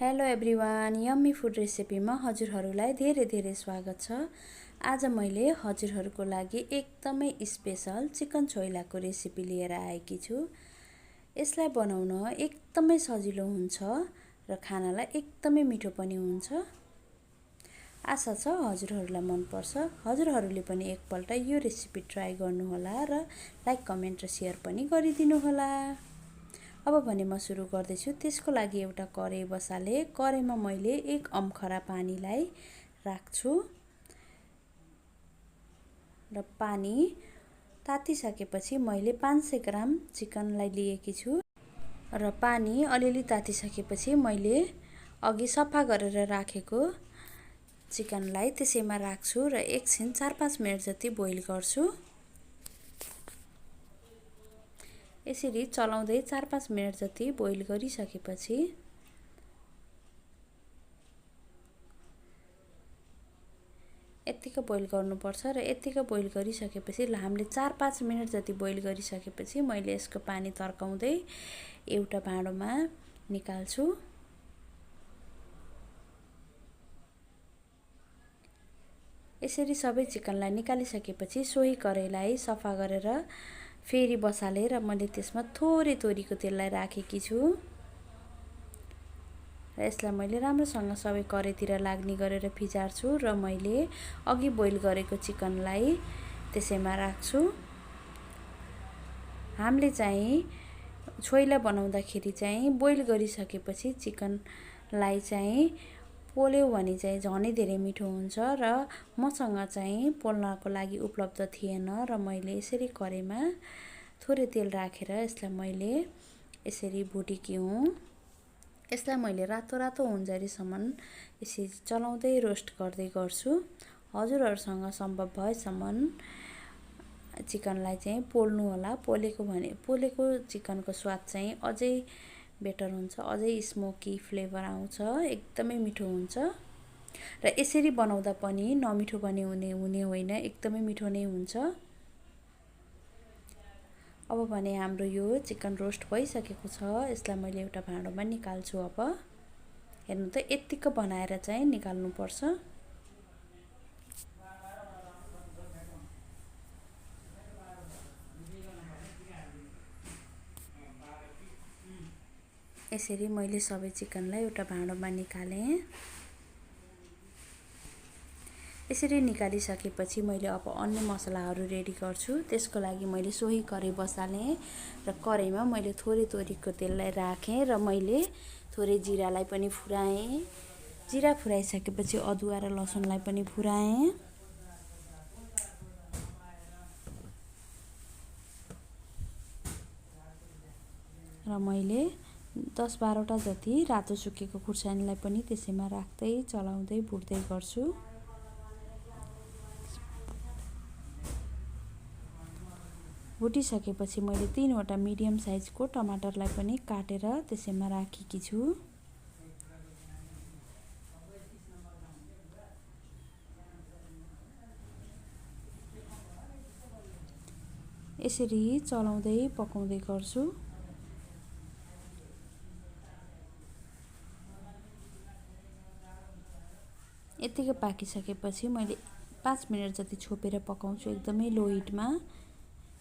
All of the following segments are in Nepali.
हेलो एभ्रिवान, यम्मी फुड रेसिपीमा हजुरहरूलाई धेरै धेरै स्वागत छ। आज मैले हजुरहरूको लागि एकदमै स्पेशल चिकन छोइलाको रेसिपी लिएर आएकी छु। यसलाई बनाउन एकदमै सजिलो हुन्छ र खानालाई एकदमै मिठो पनि हुन्छ। आशा छ हजुरहरूलाई मनपर्छ। हजुरहरूले पनि एकपल्ट यो रेसिपी ट्राई गर्नुहोला र लाइक, कमेन्ट र सेयर पनि गरिदिनुहोला। अब भने म सुरु गर्दैछु। त्यसको लागि एउटा कराई बसाले कराईमा मैले 1 अम्खरा पानीलाई राख्छु र पानी तातिसकेपछि मैले 500 ग्राम चिकनलाई लिएकी छु र पानी अलिअलि तातिसकेपछि मैले अघि सफा गरेर राखेको चिकनलाई त्यसैमा राख्छु र एकछिन 4-5 मिनेट जति बोइल गर्छु। यसरी चलाउँदै 4-5 मिनेट जति बोइल गरिसकेपछि यतिको बोइल गर्नुपर्छ र यतिको बोइल गरिसकेपछि हामीले 4-5 मिनेट जति बोइल गरिसकेपछि मैले यसको पानी तर्काउँदै एउटा भाँडोमा निकाल्छु। यसरी सबै चिकनलाई निकालिसकेपछि सोही कराईलाई सफा गरेर फेरि बसाले र मैले त्यसमा थोरै तोरीको तेललाई राखेकी छु र यसलाई मैले राम्रोसँग सबै कराईतिर लाग्ने गरेर फिजार्छु र मैले अघि बोइल गरेको चिकनलाई त्यसैमा राख्छु। हामीले चाहिँ छोइला बनाउँदाखेरि चाहिँ बोइल गरिसकेपछि चिकनलाई चाहिँ पोल्यो भने चाहिँ झनै धेरै मिठो हुन्छ र मसँग चाहिँ पोल्नको लागि उपलब्ध थिएन र मैले यसरी कराईमा थोरै तेल राखेर यसलाई मैले यसरी भुटेकी हुँ। यसलाई मैले रातो रातो हुन्जेरीसम्म यसरी चलाउँदै रोस्ट गर्दै गर्छु। हजुरहरूसँग सम्भव भएसम्म चिकनलाई चाहिँ पोल्नु होला। पोलेको चिकनको स्वाद चाहिँ अझै बेटर हुन्छ, अझै स्मोकी फ्लेभर आउँछ, एकदमै मिठो हुन्छ र यसरी बनाउँदा पनि नमिठो पनि हुने होइन, एकदमै मिठो नै हुन्छ। अब भने हाम्रो यो चिकन रोस्ट भइसकेको छ। यसलाई मैले एउटा भाँडोमा निकाल्छु। अब हेर्नु त यतिको बनाएर चाहिँ निकाल्नुपर्छ। यसरी मैले सबै चिकनलाई एउटा भाँडोमा निकालेँ। यसरी निकालिसकेपछि मैले अब अन्य मसलाहरू रेडी गर्छु। त्यसको लागि मैले सोही कराई बसालेँ र कराईमा मैले थोरै तोरीको तेललाई राखेँ र मैले थोरै जिरालाई पनि फुराएँ। जिरा फुराइसकेपछि अदुवा र लसुनलाई पनि फुराएँ र मैले 10-12 जति रातो सुकेको खुर्सानीलाई पनि त्यसैमा राख्दै चलाउँदै भुट्दै गर्छु। भुटिसकेपछि मैले 3वटा मिडियम साइजको टमाटरलाई पनि काटेर त्यसैमा राखेकी छु। यसरी चलाउँदै पकाउँदै गर्छु। यतिको पाकिसकेपछि मैले 5 मिनेट जति छोपेर पकाउँछु, एकदमै लो हिटमा।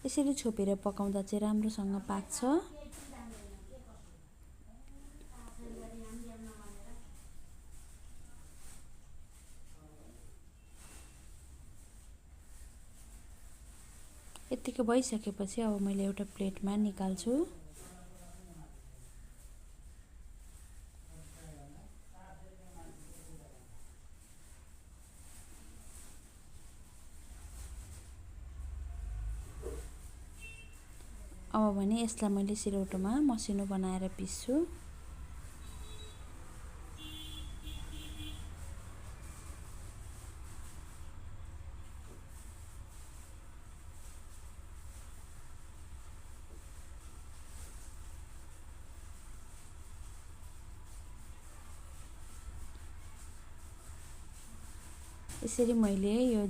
यसरी छोपेर पकाउँदा चाहिँ राम्रोसँग पाक्छ। यतिको भइसकेपछि अब मैले एउटा प्लेटमा निकाल्छु। अब भने यसलाई मैले सिलौटोमा मसिनो बनाएर पिस्छु। यसरी मैले यो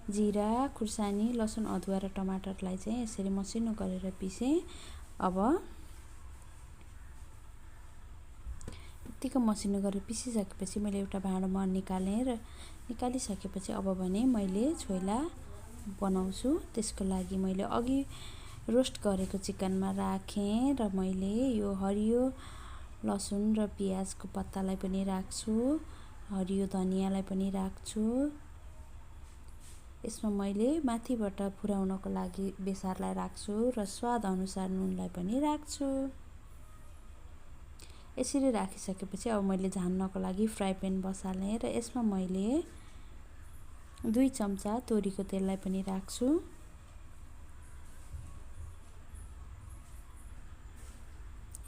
जिरा, खुर्सानी, लसुन, अदुवा र टमाटरलाई चाहिँ यसरी मसिनो गरेर पिसेँ। अब यत्तिको मसिनो गरेर पिसिसकेपछि मैले एउटा भाँडोमा निकालेँ र निकालिसकेपछि अब भने मैले छोइला बनाउँछु। त्यसको लागि मैले अघि रोस्ट गरेको चिकनमा राखेँ र मैले यो हरियो लसुन र प्याजको पत्तालाई पनि राख्छु, हरियो धनियालाई पनि राख्छु। यसमा मैले माथिबाट फुराउनको लागि बेसारलाई राख्छु र स्वाद अनुसार नुनलाई पनि राख्छु। यसरी राखिसकेपछि अब मैले झान्नको लागि फ्राई प्यान बसालेँ र यसमा मैले 2 चम्चा तोरीको तेललाई पनि राख्छु।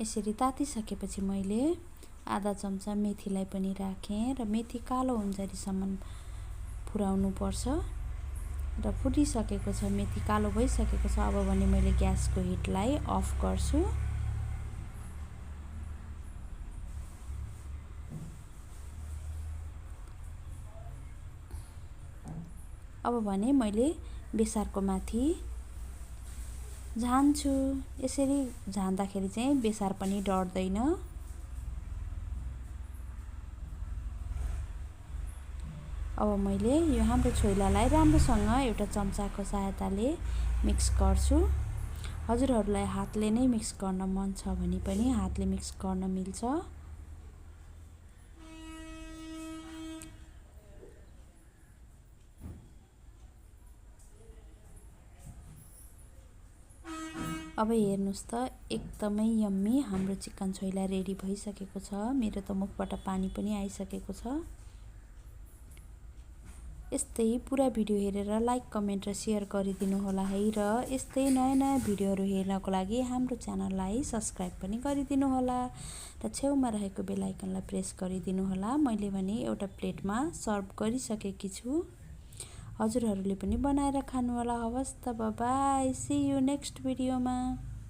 यसरी तातिसकेपछि मैले आधा चम्चा मेथीलाई पनि राखेँ र मेथी कालो हुन्जरीसम्म फुराउनु पर्छ र फुटिसकेको छ, मेथी कालो भइसकेको छ। अब भने मैले ग्यासको हिटलाई अफ गर्छु। अब भने मैले बेसारको माथि झान्छु। यसरी झान्दाखेरि चाहिँ बेसार पनि डढ्दैन। अब मैले यो हाम्रो छोइलालाई राम्रोसँग एउटा चम्चाको सहायताले मिक्स गर्छु। हजुरहरूलाई हातले नै मिक्स गर्न मन छ भने पनि हातले मिक्स गर्न मिल्छ। अब हेर्नुस् त एकदमै यम्मी हाम्रो चिकन छोइला रेडी भइसकेको छ। मेरो त मुखबाट पानी पनि आइसकेको छ। यस्तै पुरा भिडियो हेरेर लाइक, कमेन्ट र सेयर गरिदिनु होला है र यस्तै नयाँ भिडियोहरू हेर्नको लागि हाम्रो च्यानललाई सब्स्क्राइब पनि गरिदिनु होला र छेउमा रहेको बेल आइकनलाई प्रेस गरिदिनु होला। मैले भने एउटा प्लेटमा सर्भ गरिसकेकी छु। हजुरहरूले पनि बनाएर खानु होला। हवस् त, बाइ, सी यू नेक्स्ट भिडियोमा।